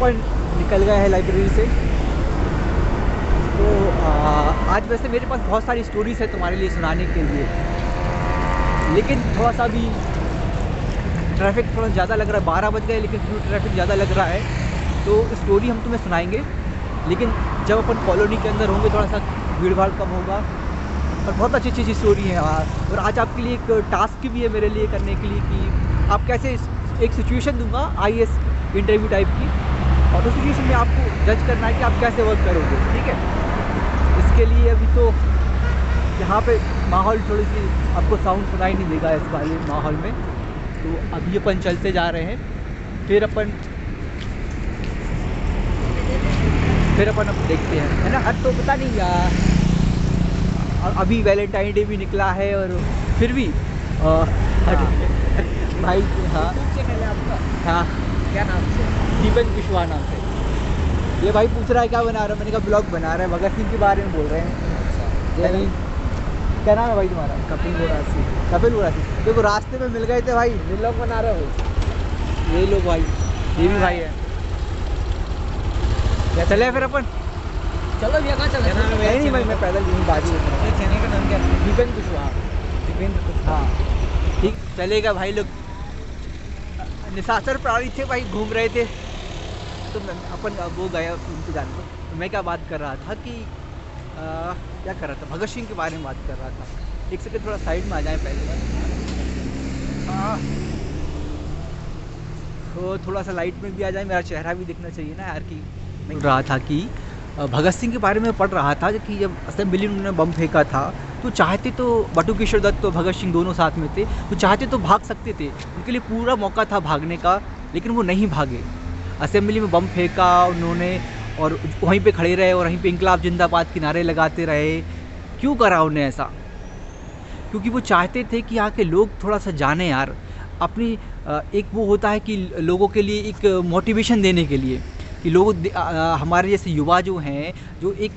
अपन निकल गए हैं लाइब्रेरी से। तो आज वैसे मेरे पास बहुत सारी स्टोरीज़ है तुम्हारे लिए सुनाने के लिए, लेकिन थोड़ा सा भी ट्रैफिक थोड़ा ज़्यादा लग रहा है। 12 बज गए लेकिन फिर ट्रैफिक ज़्यादा लग रहा है, तो स्टोरी हम तुम्हें सुनाएंगे, लेकिन जब अपन कॉलोनी के अंदर होंगे थोड़ा सा भीड़ भाड़ कम होगा। और बहुत अच्छी अच्छी स्टोरी है। और आज आपके लिए एक टास्क भी है मेरे लिए करने के लिए कि आप कैसे एक सिचुएशन दूंगा IAS इंटरव्यू टाइप की, और उस सिचुएशन में आपको जज करना है कि आप कैसे वर्क करोगे। ठीक है, इसके लिए अभी तो यहाँ पे माहौल थोड़ी सी आपको साउंड सुनाई नहीं देगा इस वाले माहौल में। तो अभी अपन चलते जा रहे हैं, फिर अपन अब देखते हैं, है ना। अब तो पता नहीं यार, अभी वैलेंटाइन डे भी निकला है और फिर भी भाई हाँ चैनल है आपका? हाँ, क्या नाम से? दीपक विश्वा नाम से। ये भाई पूछ रहा है क्या बना रहा है, मैंने कहा ब्लॉग बना रहा है, भगत सिंह के बारे में बोल रहे हैं। क्या नाम है भाई तुम्हारा? कपिल बोरासी। कपिल बोरासी। देखो रास्ते में मिल गए थे भाई, ब्लॉग बना रहे हो। ये लोग भाई, ये भी भाई है। क्या चले फिर अपन? चलो भैया, कहाँ चले? नहीं भाई, मैं पैदल यहीं बाजू। चैनल का नाम क्या है? दीपेंद्र कुशवाहा। दीपेंद्र कुशवाहा, हाँ ठीक चलेगा भाई। लोग निशाचर प्राणी थे भाई, घूम रहे थे, तो अपन वो गया उनके जान पर। तो मैं क्या बात कर रहा था कि क्या कर रहा था, भगत सिंह के बारे में बात कर रहा था। एक सेकंड थोड़ा साइड में आ जाए पहले। तो थोड़ा सा लाइट में भी आ जाए, मेरा चेहरा भी दिखना चाहिए ना यार। कि मैं रहा था कि भगत सिंह के बारे में पढ़ रहा था कि जब असेंबली में उन्होंने बम फेंका था, तो चाहते तो बटुकेश्वर दत्त तो भगत सिंह दोनों साथ में थे, तो चाहते तो भाग सकते थे, उनके लिए पूरा मौका था भागने का, लेकिन वो नहीं भागे। असेंबली में बम फेंका उन्होंने और वहीं पे खड़े रहे और वहीं पे इंकलाब जिंदाबाद के नारे लगाते रहे। क्यों करा उन्हें ऐसा? क्योंकि वो चाहते थे कि यहाँ के लोग थोड़ा सा जाने यार अपनी। एक वो होता है कि लोगों के लिए एक मोटिवेशन देने के लिए कि लोग हमारे जैसे युवा जो हैं, जो एक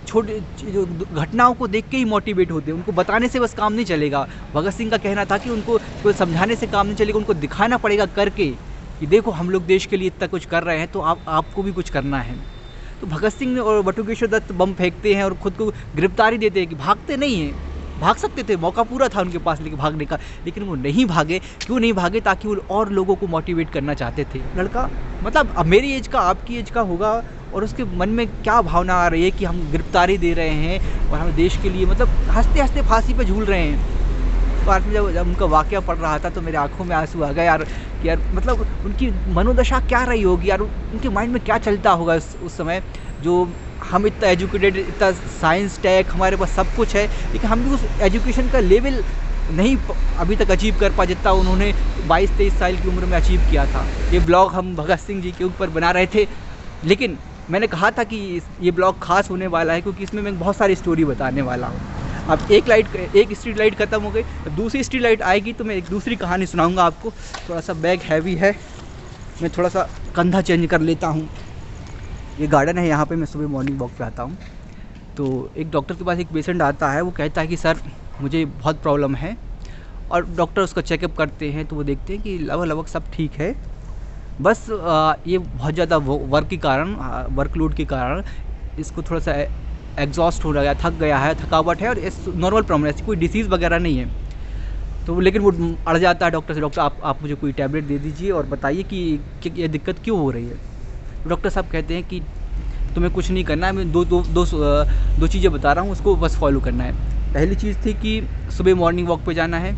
छोटे जो घटनाओं को देख के ही मोटिवेट होते हैं, उनको बताने से बस काम नहीं चलेगा। भगत सिंह का कहना था कि उनको कोई समझाने से काम नहीं चलेगा, उनको दिखाना पड़ेगा करके कि देखो हम लोग देश के लिए इतना कुछ कर रहे हैं, तो आपको भी कुछ करना है। तो भगत सिंह और बटुकेश्वर दत्त बम फेंकते हैं और ख़ुद को गिरफ्तारी देते हैं कि भागते नहीं हैं। भाग सकते थे, मौका पूरा था उनके पास लेके भागने का, लेकिन वो नहीं भागे। क्यों नहीं भागे? ताकि वो और लोगों को मोटिवेट करना चाहते थे। लड़का मतलब अब मेरी एज का, आपकी एज का होगा, और उसके मन में क्या भावना आ रही है कि हम गिरफ्तारी दे रहे हैं और हम देश के लिए मतलब हंसते हंसते फांसी पे झूल रहे हैं। तो आज जब उनका वाक़या पढ़ रहा था तो मेरे आंखों में आंसू आ गए यार कि यार मतलब उनकी मनोदशा क्या रही होगी यार, उनके माइंड में क्या चलता होगा उस समय। जो हम इतना एजुकेटेड, इतना साइंस टेक हमारे पास सब कुछ है, लेकिन हम भी उस एजुकेशन का लेवल नहीं अभी तक अचीव कर पाए जितना उन्होंने 22-23 साल की उम्र में अचीव किया था। ये ब्लॉग हम भगत सिंह जी के ऊपर बना रहे थे, लेकिन मैंने कहा था कि ये ब्लॉग खास होने वाला है क्योंकि इसमें मैं बहुत सारी स्टोरी बताने वाला हूँ। अब एक स्ट्रीट लाइट ख़त्म हो गई, अब दूसरी स्ट्रीट लाइट आएगी तो मैं एक दूसरी कहानी सुनाऊँगा आपको। थोड़ा सा बैग हैवी है, मैं थोड़ा सा कंधा चेंज कर लेता हूँ। ये गार्डन है, यहाँ पे मैं सुबह मॉर्निंग वॉक पे आता हूँ। तो एक डॉक्टर के पास एक पेशेंट आता है, वो कहता है कि सर मुझे बहुत प्रॉब्लम है, और डॉक्टर उसका चेकअप करते हैं तो वो देखते हैं कि लगभग सब ठीक है, बस ये बहुत ज़्यादा वर्क के कारण, वर्कलोड के कारण इसको थोड़ा सा एग्जॉस्ट हो गया, थक गया है, थकावट है, और इस नॉर्मल प्रॉब्लम है, कोई डिसीज़ वगैरह नहीं है। तो लेकिन वो अड़ जाता है डॉक्टर से, डॉक्टर आप मुझे कोई टैबलेट दे दीजिए और बताइए कि ये दिक्कत क्यों हो रही है। डॉक्टर साहब कहते हैं कि तुम्हें कुछ नहीं करना है, मैं दो चीज़ें बता रहा हूँ, उसको बस फॉलो करना है। पहली चीज़ थी कि सुबह मॉर्निंग वॉक पे जाना है,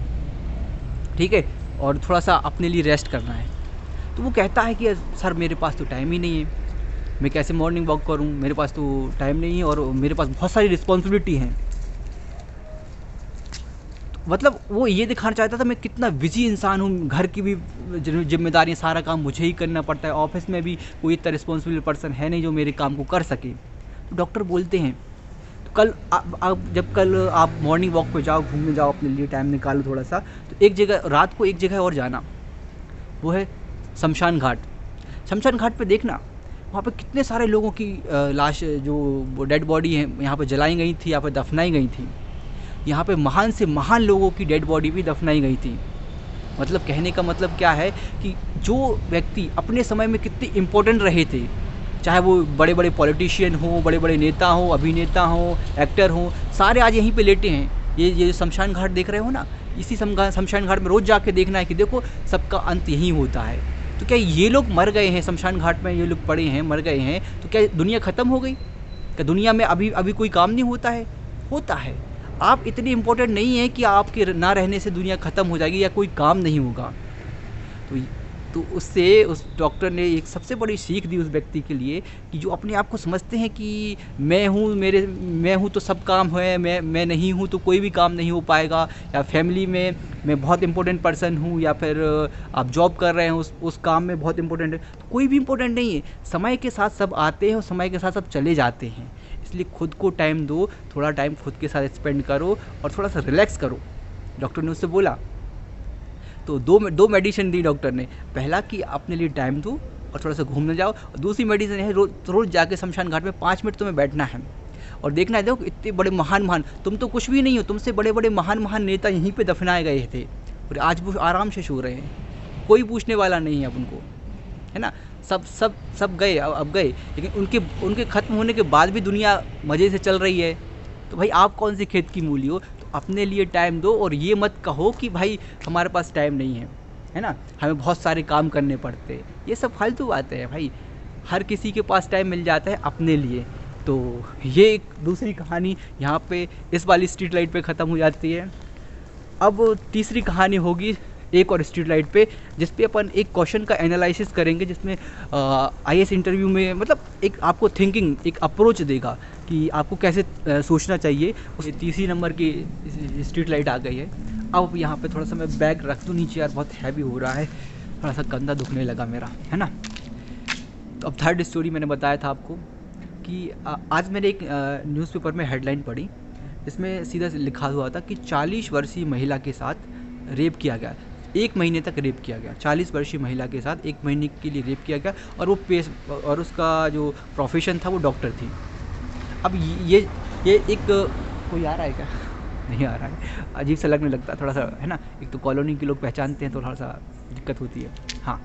ठीक है, और थोड़ा सा अपने लिए रेस्ट करना है। तो वो कहता है कि सर मेरे पास तो टाइम ही नहीं है, मैं कैसे मॉर्निंग वॉक करूँ, मेरे पास तो टाइम नहीं है और मेरे पास बहुत सारी रिस्पॉन्सिबिलिटी हैं। मतलब वो ये दिखाना चाहता था मैं कितना बिजी इंसान हूँ, घर की भी जिम्मेदारियाँ, सारा काम मुझे ही करना पड़ता है, ऑफिस में भी कोई इतना रिस्पॉन्सिबल पर्सन है नहीं जो मेरे काम को कर सके। तो डॉक्टर बोलते हैं तो कल आप मॉर्निंग वॉक पे जाओ, घूमने जाओ, अपने लिए टाइम निकालो थोड़ा सा, तो एक जगह रात को एक जगह और जाना, वो है शमशान घाट। शमशान घाट पे देखना वहाँ पे कितने सारे लोगों की लाश, जो डेड बॉडी हैं यहाँ पे जलाई गई थी, यहाँ पे दफनाई गई थी। यहाँ पे महान से महान लोगों की डेड बॉडी भी दफनाई गई थी। मतलब कहने का मतलब क्या है कि जो व्यक्ति अपने समय में कितने इम्पोर्टेंट रहे थे, चाहे वो बड़े बड़े पॉलिटिशियन हों, बड़े बड़े नेता हों, अभिनेता हों, एक्टर हों, सारे आज यहीं पे लेटे हैं। ये जो शमशान घाट देख रहे हो ना, इसी शमशान घाट में रोज़ जाके देखना है कि देखो सबका अंत यहीं होता है। तो क्या ये लोग मर गए हैं, शमशान घाट में ये लोग पड़े हैं, मर गए हैं, तो क्या दुनिया ख़त्म हो गई? क्या दुनिया में अभी अभी कोई काम नहीं होता है? होता है। आप इतने इम्पोर्टेंट नहीं हैं कि आपके ना रहने से दुनिया ख़त्म हो जाएगी या कोई काम नहीं होगा। तो उससे उस डॉक्टर ने एक सबसे बड़ी सीख दी उस व्यक्ति के लिए कि जो अपने आप को समझते हैं कि मैं हूँ तो सब काम है, मैं नहीं हूँ तो कोई भी काम नहीं हो पाएगा, या फैमिली में मैं बहुत इंपॉर्टेंट पर्सन हूँ, या फिर आप जॉब कर रहे हैं उस काम में बहुत इंपॉर्टेंट है, तो कोई भी इंपॉर्टेंट नहीं है। समय के साथ सब आते हैं और समय के साथ सब चले जाते हैं। इसलिए खुद को टाइम दो, थोड़ा टाइम खुद के साथ स्पेंड करो और थोड़ा सा रिलैक्स करो। डॉक्टर ने उससे बोला। तो दो मेडिसिन दी डॉक्टर ने। पहला कि अपने लिए टाइम दो और थोड़ा सा घूमने जाओ, और दूसरी मेडिसिन है रोज़ जाके शमशान घाट में 5 मिनट तुम्हें बैठना है और देखना है। देखो इतने बड़े महान तुम तो कुछ भी नहीं हो, तुमसे बड़े बड़े महान नेता यहीं पे दफनाए गए थे और आज वो आराम से सो रहे हैं, कोई पूछने वाला नहीं है अब उनको, है ना। सब गए, अब गए, लेकिन उनके ख़त्म होने के बाद भी दुनिया मज़े से चल रही है। तो भाई आप कौन सी खेत की मूली हो? तो अपने लिए टाइम दो और ये मत कहो कि भाई हमारे पास टाइम नहीं है ना, हमें बहुत सारे काम करने पड़ते हैं। ये सब फालतू बातें हैं भाई, हर किसी के पास टाइम मिल जाता है अपने लिए। तो ये एक दूसरी कहानी यहाँ पे इस वाली स्ट्रीट लाइट पे ख़त्म हो जाती है। अब तीसरी कहानी होगी एक और स्ट्रीट लाइट पे, जिस पे अपन एक क्वेश्चन का एनालिसिस करेंगे, जिसमें आईएएस इंटरव्यू में मतलब एक आपको थिंकिंग, एक अप्रोच देगा कि आपको कैसे सोचना चाहिए। उस तीसरी नंबर की स्ट्रीट लाइट आ गई है। अब यहाँ पे थोड़ा सा मैं बैग रख दूँ नीचे, यार बहुत हैवी हो रहा है, थोड़ा सा कंधा दुखने लगा मेरा, है ना। तो अब थर्ड स्टोरी मैंने बताया था आपको कि आज मैंने एक न्यूज़पेपर में हेडलाइन पढ़ी, जिसमें सीधा लिखा हुआ था कि 40 वर्षीय महिला के साथ रेप किया गया, 1 महीने तक रेप किया गया। 40 वर्षीय महिला के साथ 1 महीने के लिए रेप किया गया, और उसका जो प्रोफेशन था वो डॉक्टर थी। अब ये एक कोई आ रहा है क्या? नहीं आ रहा है, अजीब सा लगने लगता है थोड़ा सा, है ना। एक तो कॉलोनी के लोग पहचानते हैं तो थोड़ा सा दिक्कत होती है। हाँ,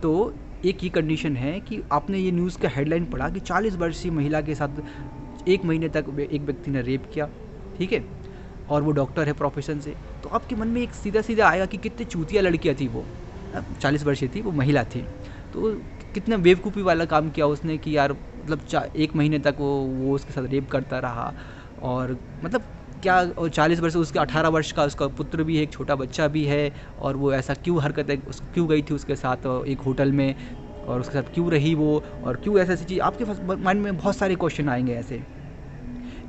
तो एक ही कंडीशन है कि आपने ये न्यूज़ का हेडलाइन पढ़ा कि 40 वर्षीय महिला के साथ 1 महीने तक एक व्यक्ति ने रेप किया, ठीक है, और वो डॉक्टर है प्रोफेशन से। तो आपके मन में एक सीधा आएगा कि कितनी चूतिया लड़कियाँ थी वो, 40 वर्षीय थी, वो महिला थी, तो कितना बेवकूफ़ी वाला काम किया उसने कि यार मतलब 1 महीने तक वो उसके साथ रेप करता रहा। और मतलब क्या, 40 वर्ष, उसके 18 वर्ष का उसका पुत्र भी है, एक छोटा बच्चा भी है, और वो ऐसा क्यों हरकतें क्यों गई थी उसके साथ एक होटल में, और उसके साथ क्यों रही वो, और क्यों ऐसी चीज़, आपके माइंड में बहुत सारे क्वेश्चन आएंगे ऐसे।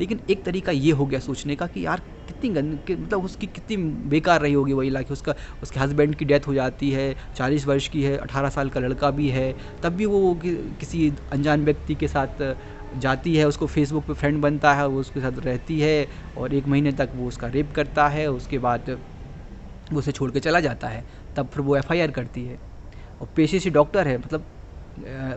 लेकिन एक तरीका ये हो गया सोचने का कि यार कितनी मतलब उसकी कितनी बेकार रही होगी वही लाइफ, उसके हस्बैंड की डेथ हो जाती है, 40 वर्ष की है, 18 साल का लड़का भी है, तब भी वो किसी अनजान व्यक्ति के साथ जाती है, उसको फेसबुक पे फ्रेंड बनता है, वो उसके साथ रहती है, और 1 महीने तक वो उसका रेप करता है, उसके बाद वो उसे छोड़ के चला जाता है। तब फिर वो एफआईआर करती है, और पेशे से डॉक्टर है, मतलब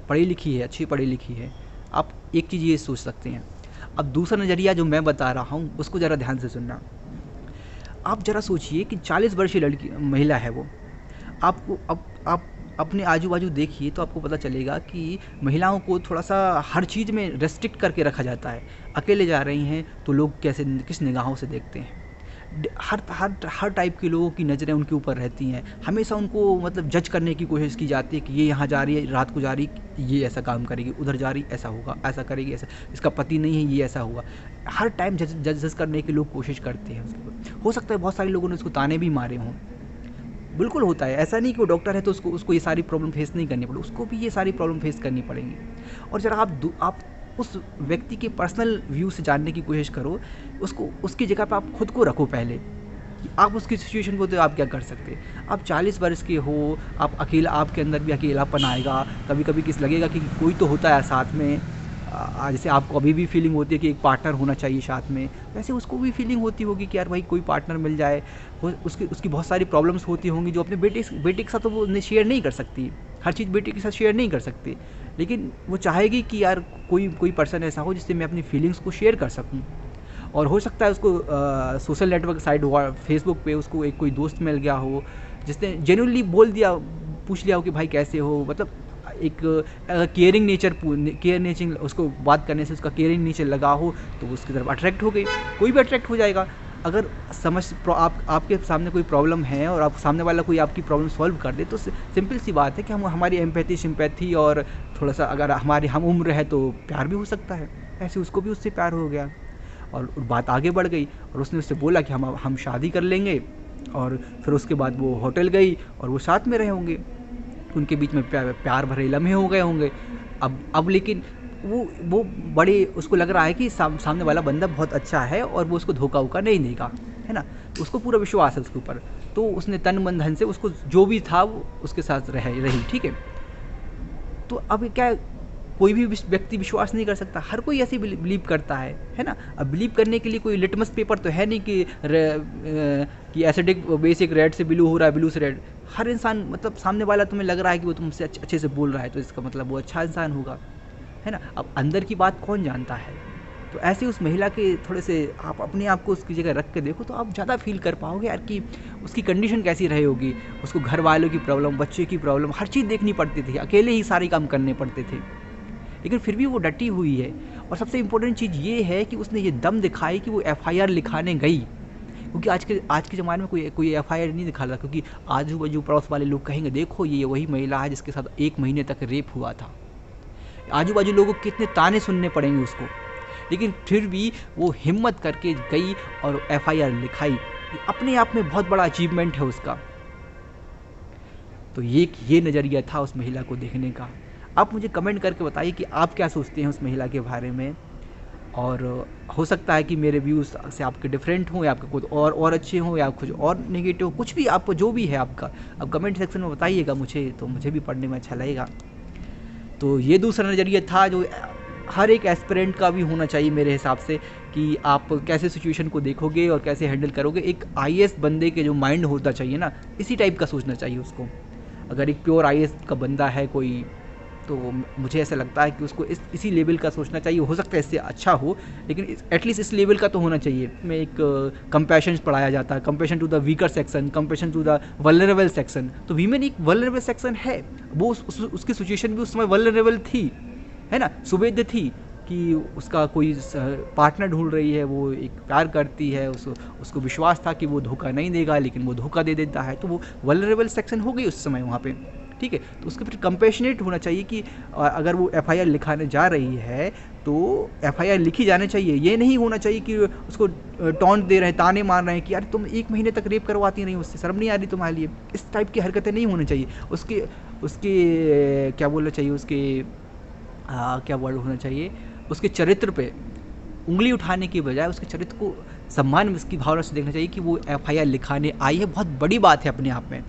पढ़ी लिखी है, अच्छी पढ़ी लिखी है। आप एक चीज़ ये सोच सकते हैं। अब दूसरा नज़रिया जो मैं बता रहा हूँ उसको ज़रा ध्यान से सुनना। आप ज़रा सोचिए कि 40 वर्षीय लड़की महिला है वो, आपको आप अपने आजू बाजू देखिए तो आपको पता चलेगा कि महिलाओं को थोड़ा सा हर चीज़ में रेस्ट्रिक्ट करके रखा जाता है। अकेले जा रही हैं तो लोग किस निगाहों से देखते हैं, हर टाइप के लोगों की नज़रें उनके ऊपर रहती हैं, हमेशा उनको मतलब जज करने की कोशिश की जाती है कि ये यहाँ जा रही है, रात को जा रही, ये ऐसा काम करेगी, उधर जा रही ऐसा होगा, ऐसा करेगी, ऐसा, इसका पति नहीं है ये ऐसा होगा। हर टाइम जज करने की लोग कोशिश करते हैं उसके ऊपर। हो सकता है बहुत सारे लोगों ने उसको ताने भी मारे हों, बिल्कुल होता है, ऐसा नहीं कि वो डॉक्टर है तो उसको ये सारी प्रॉब्लम फेस नहीं करनी पड़े, उसको भी ये सारी प्रॉब्लम फेस करनी पड़ेंगी। और ज़रा आप उस व्यक्ति के पर्सनल व्यू से जानने की कोशिश करो, उसकी जगह पे आप खुद को रखो पहले कि आप उसकी सिचुएशन को, तो आप क्या कर सकते। आप 40 वर्ष के हो, आप अकेला, आपके अंदर भी अकेलापन आएगा, कभी कभी किस लगेगा कि कोई तो होता है साथ में। जैसे आपको अभी भी फीलिंग होती है कि एक पार्टनर होना चाहिए साथ में, वैसे उसको भी फीलिंग होती होगी कि यार भाई कोई पार्टनर मिल जाए। उसकी बहुत सारी प्रॉब्लम्स होती होंगी जो अपने बेटे के साथ तो वो शेयर नहीं कर सकती, हर चीज़ बेटे के साथ शेयर नहीं कर सकती, लेकिन वो चाहेगी कि यार कोई पर्सन ऐसा हो जिससे मैं अपनी फीलिंग्स को शेयर कर सकूं। और हो सकता है उसको सोशल नेटवर्क साइट फेसबुक पे उसको एक कोई दोस्त मिल गया हो जिसने जेन्युइनली बोल दिया, पूछ लिया हो कि भाई कैसे हो, मतलब एक केयरिंग नेचर, केयर नेचर, उसको बात करने से उसका केयरिंग नेचर लगा हो तो वो उसकी तरफ अट्रैक्ट हो गई। कोई भी अट्रैक्ट हो जाएगा। अगर आपके सामने कोई प्रॉब्लम है और आप सामने वाला कोई आपकी प्रॉब्लम सॉल्व कर दे तो सिंपल सी बात है कि हम हमारी एम्पैथी सिंपैथी और थोड़ा सा अगर हमारी हम उम्र है तो प्यार भी हो सकता है। ऐसे उसको भी उससे प्यार हो गया और बात आगे बढ़ गई और उसने उससे बोला कि हम शादी कर लेंगे। और फिर उसके बाद वो होटल गई और वो साथ में रहे होंगे, उनके बीच में प्यार भरे लम्हे हो गए होंगे। अब लेकिन वो बड़े उसको लग रहा है कि सामने वाला बंदा बहुत अच्छा है और वो उसको धोखा वोखा नहीं देगा, है ना। तो उसको पूरा विश्वास है उसके ऊपर, तो उसने तन मन धन से उसको जो भी था वो उसके साथ रही, ठीक है। तो अब क्या, कोई भी व्यक्ति विश्वास नहीं कर सकता, हर कोई ऐसे बिलीव करता है ना। अब बिलीव करने के लिए कोई लिटमस पेपर तो है नहीं कि एसिडिक बेसिक रेड से ब्लू हो रहा है, ब्लू से रेड। हर इंसान, मतलब सामने वाला तुम्हें लग रहा है कि वो तुमसे अच्छे से बोल रहा है तो इसका मतलब वो अच्छा इंसान होगा, है ना। अब अंदर की बात कौन जानता है। तो ऐसे उस महिला के थोड़े से आप अपने आप को उसकी जगह रख के देखो तो आप ज़्यादा फील कर पाओगे यार कि उसकी कंडीशन कैसी रही होगी। उसको घर वालों की प्रॉब्लम, बच्चे की प्रॉब्लम, हर चीज़ देखनी पड़ती थी, अकेले ही सारे काम करने पड़ते थे, लेकिन फिर भी वो डटी हुई है। और सबसे इम्पोर्टेंट चीज़ ये है कि उसने ये दम दिखाई कि वो एफआईआर लिखाने गई, क्योंकि आज के ज़माने में कोई एफआईआर नहीं दिखा रहा, क्योंकि आजू बाजू पड़ोस वाले लोग कहेंगे देखो ये वही महिला है जिसके साथ 1 महीने तक रेप हुआ था। आजू बाजू लोगों को कितने ताने सुनने पड़ेंगे उसको, लेकिन फिर भी वो हिम्मत करके गई और एफआईआर लिखाई। अपने आप में बहुत बड़ा अचीवमेंट है उसका। तो ये नज़रिया था उस महिला को देखने का। आप मुझे कमेंट करके बताइए कि आप क्या सोचते हैं उस महिला के बारे में, और हो सकता है कि मेरे व्यूज़ से आपके डिफरेंट हों या आपके कुछ और अच्छे हों या कुछ और नेगेटिव, कुछ भी आपको जो भी है आपका, अब कमेंट सेक्शन में बताइएगा मुझे, तो मुझे भी पढ़ने में अच्छा लगेगा। तो ये दूसरा नज़रिया था जो हर एक एस्पिरेंट का भी होना चाहिए मेरे हिसाब से, कि आप कैसे सिचुएशन को देखोगे और कैसे हैंडल करोगे। एक आईएएस बंदे के जो माइंड होता चाहिए ना, इसी टाइप का सोचना चाहिए उसको। अगर एक प्योर आईएएस का बंदा है कोई, तो मुझे ऐसा लगता है कि उसको इसी लेवल का सोचना चाहिए। हो सकता है इससे अच्छा हो, लेकिन एटलीस्ट इस लेवल का तो होना चाहिए। में एक कंपैशन पढ़ाया जाता है, compassion to the weaker section, compassion to the vulnerable section. तो वीमेन एक वल्नरेबल सेक्शन है, वो उसकी सिचुएशन भी उस समय वल्नरेबल थी, है ना, सुवेद्य थी कि उसका कोई पार्टनर ढूंढ रही है, वो एक प्यार करती है, उसको विश्वास था कि वो धोखा नहीं देगा, लेकिन वो धोखा दे देता है। तो वो वल्नरेबल सेक्शन हो गई उस समय वहाँ पे, ठीक है। तो उसके फिर कंपेशनेट होना चाहिए कि अगर वो एफआईआर लिखाने जा रही है तो एफआईआर लिखी जानी चाहिए। ये नहीं होना चाहिए कि उसको टॉन्ट दे रहे हैं, ताने मार रहे हैं कि यार तुम 1 महीने तक रेप करवाती नहीं, उससे शर्म नहीं आ रही तुम्हारे लिए। इस टाइप की हरकतें नहीं होनी चाहिए। उसके क्या बोलना चाहिए, उसके क्या वर्ड होना चाहिए, उसके चरित्र पे उंगली उठाने की बजाय उसके चरित्र को सम्मान की भावना से देखना चाहिए कि वो एफआईआर लिखाने आई है, बहुत बड़ी बात है अपने आप में।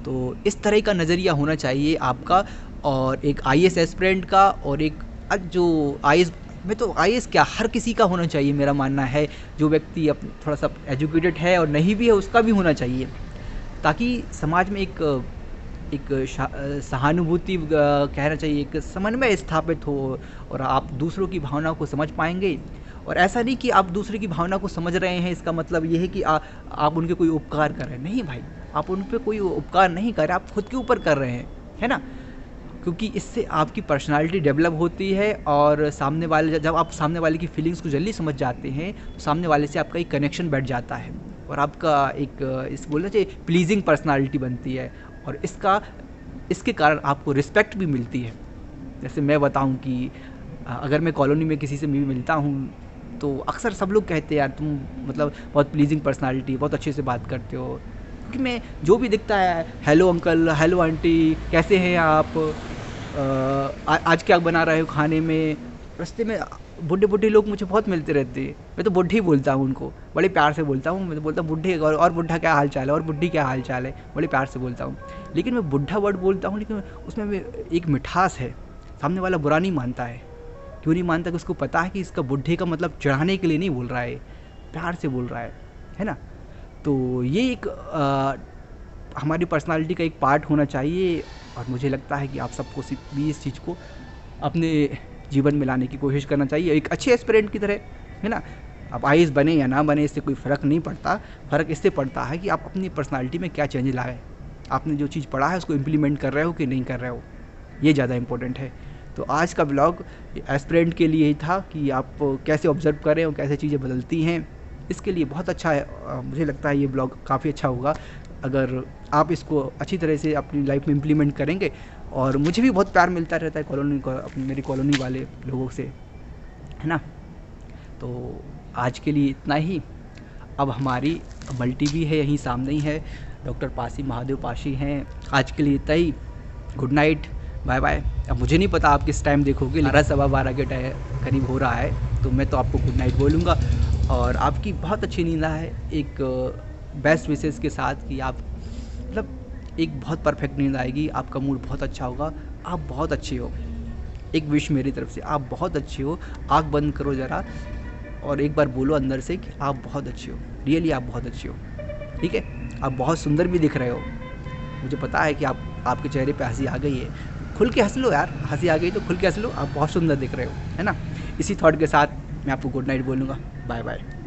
तो इस तरह का नज़रिया होना चाहिए आपका, और एक आईएएस एस्पिरेंट का, और एक जो आईएएस में, तो आईएएस क्या हर किसी का होना चाहिए मेरा मानना है। जो व्यक्ति थोड़ा सा एजुकेटेड है और नहीं भी है उसका भी होना चाहिए, ताकि समाज में एक सहानुभूति कहना चाहिए, एक समन्वय स्थापित हो और आप दूसरों की भावनाओं को समझ पाएंगे। और ऐसा नहीं कि आप दूसरे की भावना को समझ रहे हैं, इसका मतलब ये है कि आप उनके कोई उपकार कर रहे हैं। नहीं भाई, आप उन पर कोई उपकार नहीं कर रहे, आप खुद के ऊपर कर रहे हैं, है ना। क्योंकि इससे आपकी पर्सनालिटी डेवलप होती है, और जब आप सामने वाले की फीलिंग्स को जल्दी समझ जाते हैं तो सामने वाले से आपका एक कनेक्शन बैठ जाता है, और आपका एक बोलना चाहिए प्लीजिंग पर्सनालिटी बनती है, और इसके कारण आपको रिस्पेक्ट भी मिलती है। जैसे मैं बताऊं कि अगर मैं कॉलोनी में किसी से भी मिलता हूं तो अक्सर सब लोग कहते हैं यार तुम मतलब बहुत प्लीजिंग पर्सनालिटी, बहुत अच्छे से बात करते हो। क्योंकि मैं जो भी दिखता है, हेलो अंकल, हेलो आंटी, कैसे हैं आप, आज क्या बना रहे हो खाने में। रास्ते में बूढ़े लोग मुझे बहुत मिलते रहते हैं, मैं तो बुढ़ी बोलता हूँ उनको, बड़े प्यार से बोलता हूँ। मैं तो बोलता हूँ बुढ़े, और बुढ़ा क्या हाल चाल है, और बुढ़ी क्या हाल चाल है, बड़े प्यार से बोलता हूँ। लेकिन मैं बुढ़ा वर्ड बोलता हूँ, लेकिन उसमें एक मिठास है, सामने वाला बुरा नहीं मानता है। क्यों नहीं मानता? कि उसको पता है कि इसका बुढ़े का मतलब चढ़ाने के लिए नहीं बोल रहा है, प्यार से बोल रहा है ना। तो ये एक हमारी पर्सनालिटी का एक पार्ट होना चाहिए, और मुझे लगता है कि आप सबको भी इस चीज़ को अपने जीवन में लाने की कोशिश करना चाहिए, एक अच्छे एस्पिरेंट की तरह, है ना। आप आईएएस बने या ना बने इससे कोई फ़र्क नहीं पड़ता। फ़र्क इससे पड़ता है कि आप अपनी पर्सनालिटी में क्या चेंज लाए, आपने जो चीज़ पढ़ा है उसको इम्प्लीमेंट कर रहे हो कि नहीं कर रहे हो, ये ज़्यादा इंपॉर्टेंट है। तो आज का ब्लॉग एस्पिरेंट के लिए ही था कि आप कैसे ऑब्ज़र्व करें और कैसे चीज़ें बदलती हैं, इसके लिए बहुत अच्छा है। मुझे लगता है ये ब्लॉग काफ़ी अच्छा होगा अगर आप इसको अच्छी तरह से अपनी लाइफ में इम्प्लीमेंट करेंगे। और मुझे भी बहुत प्यार मिलता रहता है मेरी कॉलोनी वाले लोगों से, है ना। तो आज के लिए इतना ही। अब हमारी मल्टी भी है यहीं सामने ही है, डॉक्टर पासी महादेव पाशी हैं। आज के लिए इतना ही, गुड नाइट, बाय बाय। अब मुझे नहीं पता आप किस टाइम देखोगे, 12:15 के करीब हो रहा है, तो मैं तो आपको गुड नाइट बोलूँगा और आपकी बहुत अच्छी नींद आए, एक बेस्ट विशेज़ के साथ कि आप मतलब एक बहुत परफेक्ट नींद आएगी, आपका मूड बहुत अच्छा होगा, आप बहुत अच्छे हो। एक विश मेरी तरफ से, आप बहुत अच्छे हो। आँख बंद करो ज़रा और एक बार बोलो अंदर से कि आप बहुत अच्छे हो, रियली आप बहुत अच्छे हो, ठीक है। आप बहुत सुंदर भी दिख रहे हो, मुझे पता है कि आपके चेहरे पे हंसी आ गई है, खुल के हंस लो यार, हंसी आ गई तो खुल के हंस लो, आप बहुत सुंदर दिख रहे हो, है ना। इसी थॉट के साथ मैं आपको गुड नाइट बोलूँगा, बाय बाय।